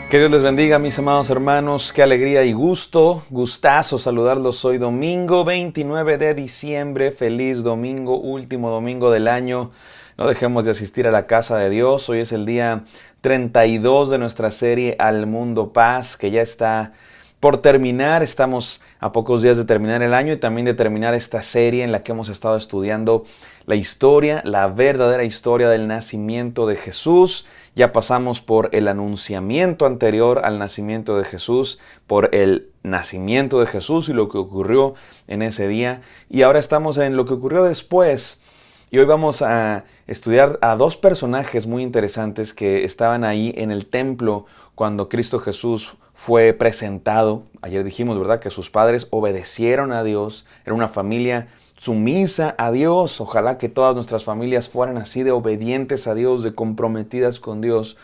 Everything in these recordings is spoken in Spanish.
Que Dios les bendiga, mis amados hermanos. Qué alegría y gustazo saludarlos hoy domingo 29 de diciembre. Feliz domingo, último domingo del año. No dejemos de asistir a la casa de Dios. Hoy es el día 32 de nuestra serie Al Mundo Paz, que ya está por terminar. Estamos a pocos días de terminar el año y también de terminar esta serie en la que hemos estado estudiando la historia, la verdadera historia del nacimiento de Jesús. Ya pasamos por el anunciamiento anterior al nacimiento de Jesús, por el nacimiento de Jesús y lo que ocurrió en ese día. Y ahora estamos en lo que ocurrió después. Y hoy vamos a estudiar a dos personajes muy interesantes que estaban ahí en el templo cuando Cristo Jesús fue presentado. Ayer dijimos, ¿verdad?, que sus padres obedecieron a Dios. Era una familia sumisa a Dios. Ojalá que todas nuestras familias fueran así, de obedientes a Dios, de comprometidas con Dios.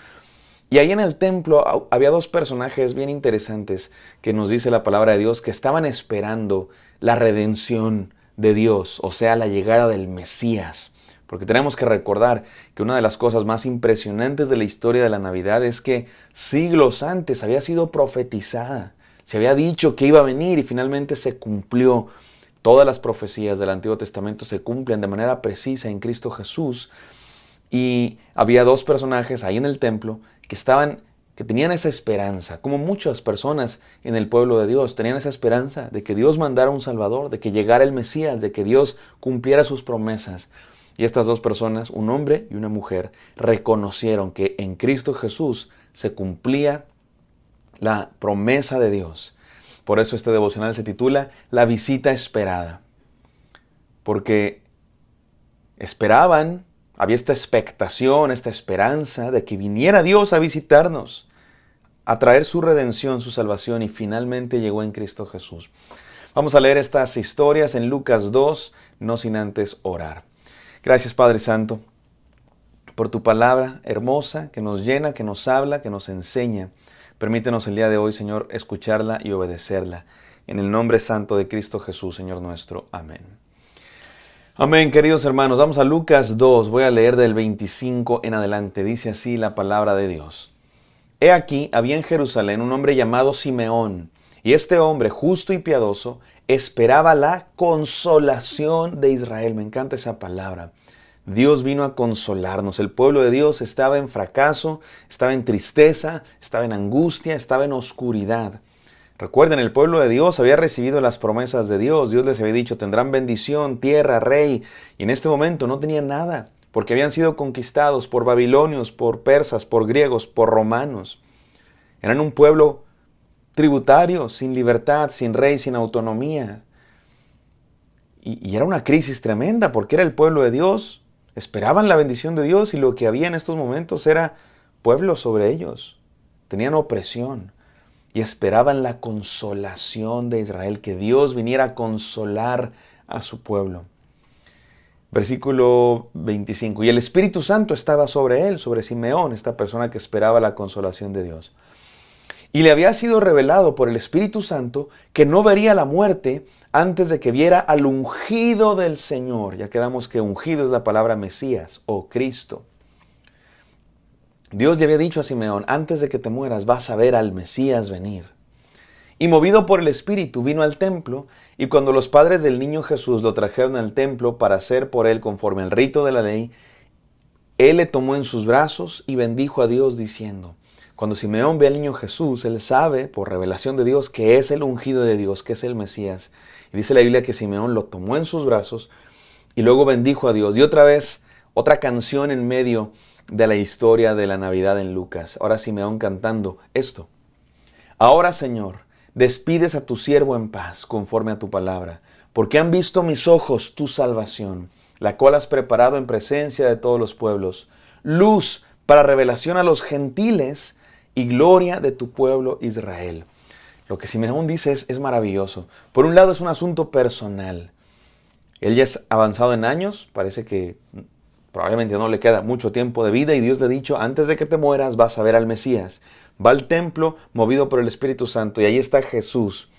Y ahí en el templo había dos personajes bien interesantes que nos dice la palabra de Dios que estaban esperando la redención de Dios, o sea, la llegada del Mesías. Porque tenemos que recordar que una de las cosas más impresionantes de la historia de la Navidad es que siglos antes había sido profetizada. Se había dicho que iba a venir y finalmente se cumplió. Todas las profecías del Antiguo Testamento se cumplen de manera precisa en Cristo Jesús. Y había dos personajes ahí en el templo que tenían esa esperanza, como muchas personas en el pueblo de Dios, tenían esa esperanza de que Dios mandara un Salvador, de que llegara el Mesías, de que Dios cumpliera sus promesas. Y estas dos personas, un hombre y una mujer, reconocieron que en Cristo Jesús se cumplía la promesa de Dios. Por eso este devocional se titula La visita esperada. Porque esperaban, había esta expectación, esta esperanza de que viniera Dios a visitarnos, a traer su redención, su salvación, y finalmente llegó en Cristo Jesús. Vamos a leer estas historias en Lucas 2, no sin antes orar. Gracias, Padre Santo, por tu palabra hermosa que nos llena, que nos habla, que nos enseña. Permítenos el día de hoy, Señor, escucharla y obedecerla. En el nombre santo de Cristo Jesús, Señor nuestro. Amén. Amén, queridos hermanos. Vamos a Lucas 2. Voy a leer del 25 en adelante. Dice así la palabra de Dios. He aquí, había en Jerusalén un hombre llamado Simeón, y este hombre, justo y piadoso, esperaba la consolación de Israel. Me encanta esa palabra. Dios vino a consolarnos. El pueblo de Dios estaba en fracaso, estaba en tristeza, estaba en angustia, estaba en oscuridad. Recuerden, el pueblo de Dios había recibido las promesas de Dios. Dios les había dicho, tendrán bendición, tierra, rey. Y en este momento no tenían nada, porque habían sido conquistados por babilonios, por persas, por griegos, por romanos. Eran un pueblo tributario, sin libertad, sin rey, sin autonomía. Y era una crisis tremenda, porque era el pueblo de Dios. Esperaban la bendición de Dios y lo que había en estos momentos era pueblo sobre ellos. Tenían opresión y esperaban la consolación de Israel, que Dios viniera a consolar a su pueblo. Versículo 25. Y el Espíritu Santo estaba sobre él, sobre Simeón, esta persona que esperaba la consolación de Dios. Y le había sido revelado por el Espíritu Santo que no vería la muerte antes de que viera al ungido del Señor. Ya quedamos que ungido es la palabra Mesías o Cristo. Dios le había dicho a Simeón, antes de que te mueras vas a ver al Mesías venir. Y movido por el Espíritu vino al templo, y cuando los padres del niño Jesús lo trajeron al templo para hacer por él conforme al rito de la ley, él le tomó en sus brazos y bendijo a Dios diciendo, cuando Simeón ve al niño Jesús, él sabe por revelación de Dios que es el ungido de Dios, que es el Mesías. Y dice la Biblia que Simeón lo tomó en sus brazos y luego bendijo a Dios. Y otra vez, otra canción en medio de la historia de la Navidad en Lucas. Ahora Simeón cantando esto. Ahora, Señor, despides a tu siervo en paz, conforme a tu palabra, porque han visto mis ojos tu salvación, la cual has preparado en presencia de todos los pueblos, luz para revelación a los gentiles y gloria de tu pueblo Israel. Lo que Simeón dice es maravilloso. Por un lado es un asunto personal. Él ya es avanzado en años, parece que probablemente no le queda mucho tiempo de vida y Dios le ha dicho, antes de que te mueras vas a ver al Mesías. Va al templo movido por el Espíritu Santo y ahí está Jesús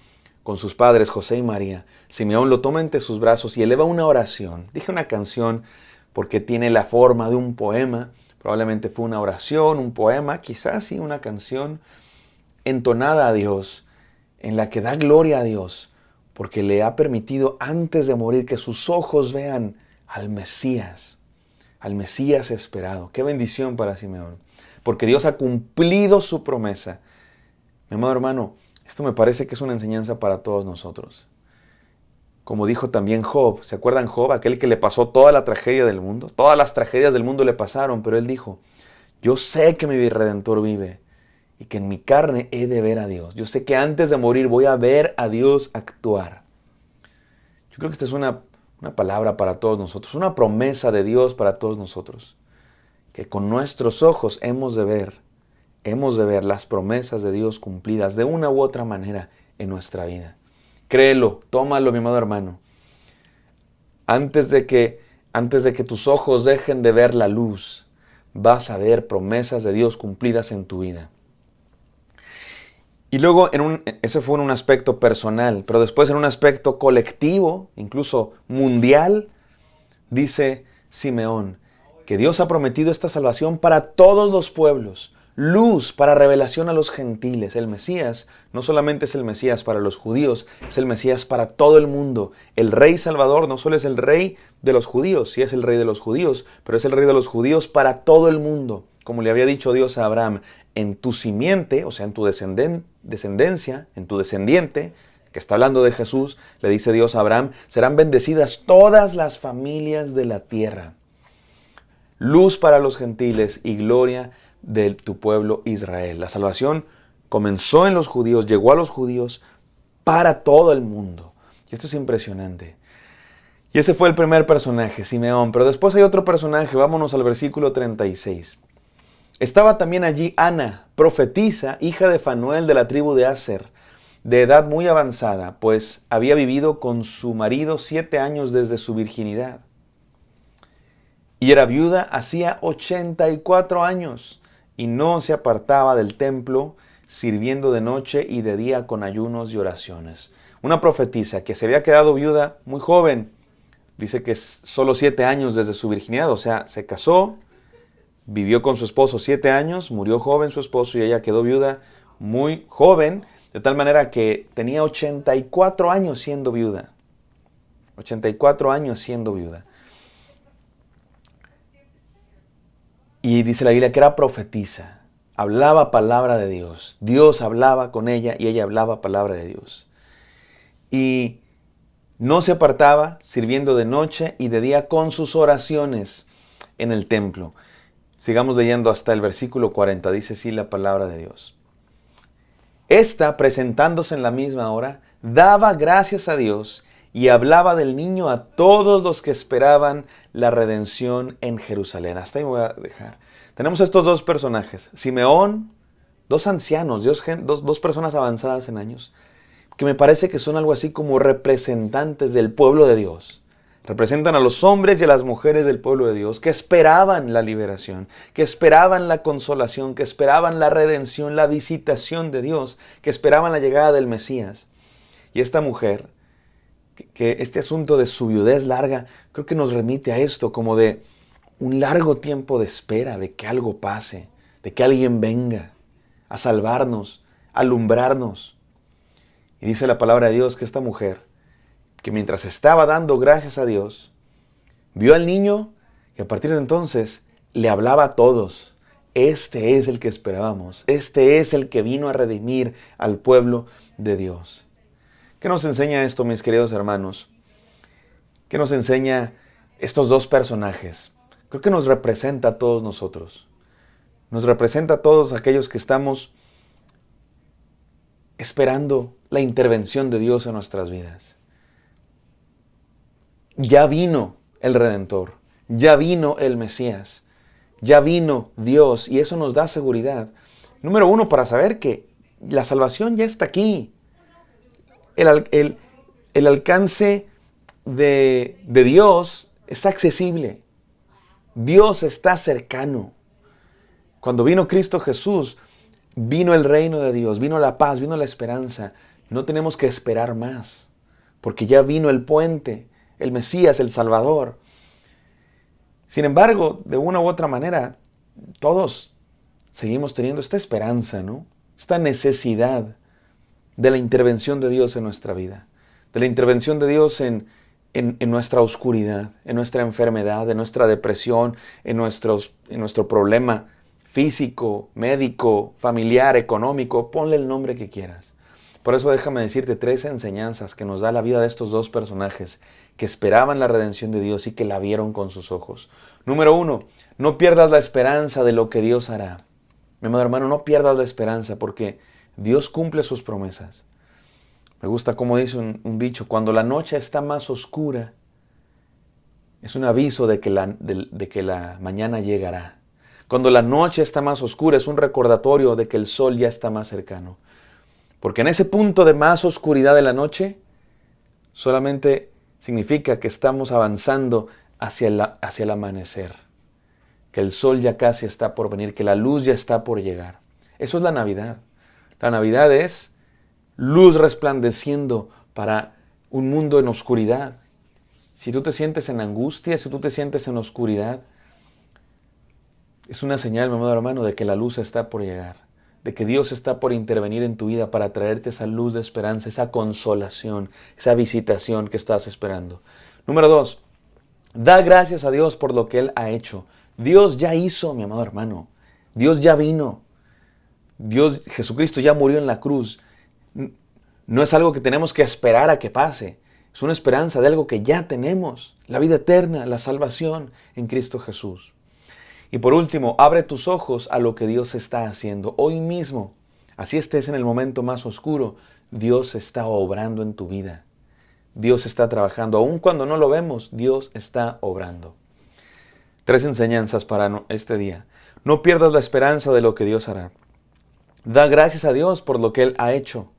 con sus padres José y María. Simeón lo toma entre sus brazos y eleva una oración. Dije una canción porque tiene la forma de un poema. Probablemente fue una oración, un poema, quizás sí una canción. entonada a Dios, en la que da gloria a Dios, porque le ha permitido antes de morir que sus ojos vean al Mesías esperado. Qué bendición para Simeón, porque Dios ha cumplido su promesa. Mi amado hermano, esto me parece que es una enseñanza para todos nosotros. Como dijo también Job, ¿se acuerdan Job? Aquel que le pasó toda la tragedia del mundo. Todas las tragedias del mundo le pasaron, pero él dijo, yo sé que mi Redentor vive y que en mi carne he de ver a Dios. Yo sé que antes de morir voy a ver a Dios actuar. Yo creo que esta es una palabra para todos nosotros, una promesa de Dios para todos nosotros. Que con nuestros ojos hemos de ver las promesas de Dios cumplidas de una u otra manera en nuestra vida. Créelo, tómalo, mi amado hermano. Antes de que tus ojos dejen de ver la luz, vas a ver promesas de Dios cumplidas en tu vida. Y luego, ese fue en un aspecto personal, pero después en un aspecto colectivo, incluso mundial, dice Simeón, que Dios ha prometido esta salvación para todos los pueblos, luz para revelación a los gentiles. El Mesías no solamente es el Mesías para los judíos, es el Mesías para todo el mundo. El Rey Salvador no solo es el Rey de los judíos, sí es el Rey de los judíos, pero es el Rey de los judíos para todo el mundo. Como le había dicho Dios a Abraham, en tu simiente, o sea, en tu descendencia, en tu descendiente, que está hablando de Jesús, le dice Dios a Abraham, serán bendecidas todas las familias de la tierra. Luz para los gentiles y gloria de tu pueblo Israel. La salvación comenzó en los judíos, llegó a los judíos para todo el mundo. Y esto es impresionante. Y ese fue el primer personaje, Simeón. Pero después hay otro personaje, vámonos al versículo 36. Estaba también allí Ana, profetisa, hija de Fanuel de la tribu de Aser, de edad muy avanzada, pues había vivido con su marido 7 años desde su virginidad. Y era viuda hacía 84 años, y no se apartaba del templo, sirviendo de noche y de día con ayunos y oraciones. Una profetisa que se había quedado viuda muy joven, dice que es solo 7 años desde su virginidad, o sea, se casó, vivió con su esposo 7 años, murió joven su esposo y ella quedó viuda muy joven, de tal manera que tenía 84 años siendo viuda. 84 años siendo viuda. Y dice la Biblia que era profetisa, hablaba palabra de Dios. Dios hablaba con ella y ella hablaba palabra de Dios. Y no se apartaba, sirviendo de noche y de día con sus oraciones en el templo. Sigamos leyendo hasta el versículo 40, dice así la palabra de Dios. Esta, presentándose en la misma hora, daba gracias a Dios y hablaba del niño a todos los que esperaban la redención en Jerusalén. Hasta ahí me voy a dejar. Tenemos estos dos personajes, Simeón, dos ancianos, dos personas avanzadas en años, que me parece que son algo así como representantes del pueblo de Dios. Representan a los hombres y a las mujeres del pueblo de Dios que esperaban la liberación, que esperaban la consolación, que esperaban la redención, la visitación de Dios, que esperaban la llegada del Mesías. Y esta mujer, que este asunto de su viudez larga, creo que nos remite a esto, como de un largo tiempo de espera, de que algo pase, de que alguien venga a salvarnos, a alumbrarnos. Y dice la palabra de Dios que esta mujer, que mientras estaba dando gracias a Dios, vio al niño y a partir de entonces le hablaba a todos. Este es el que esperábamos. Este es el que vino a redimir al pueblo de Dios. ¿Qué nos enseña esto, mis queridos hermanos? ¿Qué nos enseña estos dos personajes? Creo que nos representa a todos nosotros. Nos representa a todos aquellos que estamos esperando la intervención de Dios en nuestras vidas. Ya vino el Redentor, ya vino el Mesías, ya vino Dios y eso nos da seguridad. Número uno, para saber que la salvación ya está aquí. El alcance de Dios es accesible. Dios está cercano. Cuando vino Cristo Jesús, vino el reino de Dios, vino la paz, vino la esperanza. No tenemos que esperar más, porque ya vino el puente, el Mesías, el Salvador. Sin embargo, de una u otra manera, todos seguimos teniendo esta esperanza, ¿no? esta necesidad de la intervención de Dios en nuestra vida, de la intervención de Dios en nuestra oscuridad, en nuestra enfermedad, en nuestra depresión, en nuestro problema físico, médico, familiar, económico, ponle el nombre que quieras. Por eso déjame decirte 3 enseñanzas que nos da la vida de estos 2 personajes que esperaban la redención de Dios y que la vieron con sus ojos. Número 1, no pierdas la esperanza de lo que Dios hará. Mi amado hermano, no pierdas la esperanza porque Dios cumple sus promesas. Me gusta como dice un dicho, cuando la noche está más oscura, es un aviso de que la mañana llegará. Cuando la noche está más oscura, es un recordatorio de que el sol ya está más cercano. Porque en ese punto de más oscuridad de la noche, solamente significa que estamos avanzando hacia el amanecer. Que el sol ya casi está por venir, que la luz ya está por llegar. Eso es la Navidad. La Navidad es luz resplandeciendo para un mundo en oscuridad. Si tú te sientes en angustia, si tú te sientes en oscuridad, es una señal, mi amado hermano, de que la luz está por llegar, de que Dios está por intervenir en tu vida para traerte esa luz de esperanza, esa consolación, esa visitación que estás esperando. Número 2, da gracias a Dios por lo que Él ha hecho. Dios ya hizo, mi amado hermano. Dios ya vino. Jesucristo ya murió en la cruz. No es algo que tenemos que esperar a que pase. Es una esperanza de algo que ya tenemos. La vida eterna, la salvación en Cristo Jesús. Y por último, abre tus ojos a lo que Dios está haciendo hoy mismo. Así estés en el momento más oscuro, Dios está obrando en tu vida. Dios está trabajando. Aun cuando no lo vemos, Dios está obrando. 3 enseñanzas para este día. No pierdas la esperanza de lo que Dios hará. Da gracias a Dios por lo que Él ha hecho.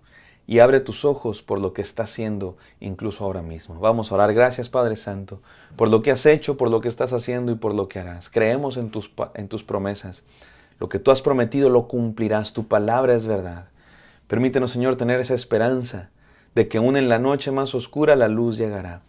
Y abre tus ojos por lo que está haciendo incluso ahora mismo. Vamos a orar. Gracias, Padre Santo, por lo que has hecho, por lo que estás haciendo y por lo que harás. Creemos en tus promesas. Lo que tú has prometido lo cumplirás. Tu palabra es verdad. Permítenos, Señor, tener esa esperanza de que aún en la noche más oscura la luz llegará.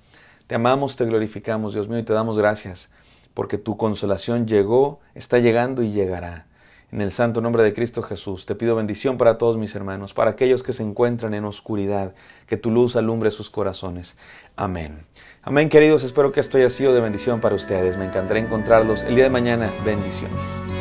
Te amamos, te glorificamos, Dios mío, y te damos gracias porque tu consolación llegó, está llegando y llegará. En el santo nombre de Cristo Jesús, te pido bendición para todos mis hermanos, para aquellos que se encuentran en oscuridad, que tu luz alumbre sus corazones. Amén. Amén, queridos, espero que esto haya sido de bendición para ustedes. Me encantará encontrarlos el día de mañana. Bendiciones.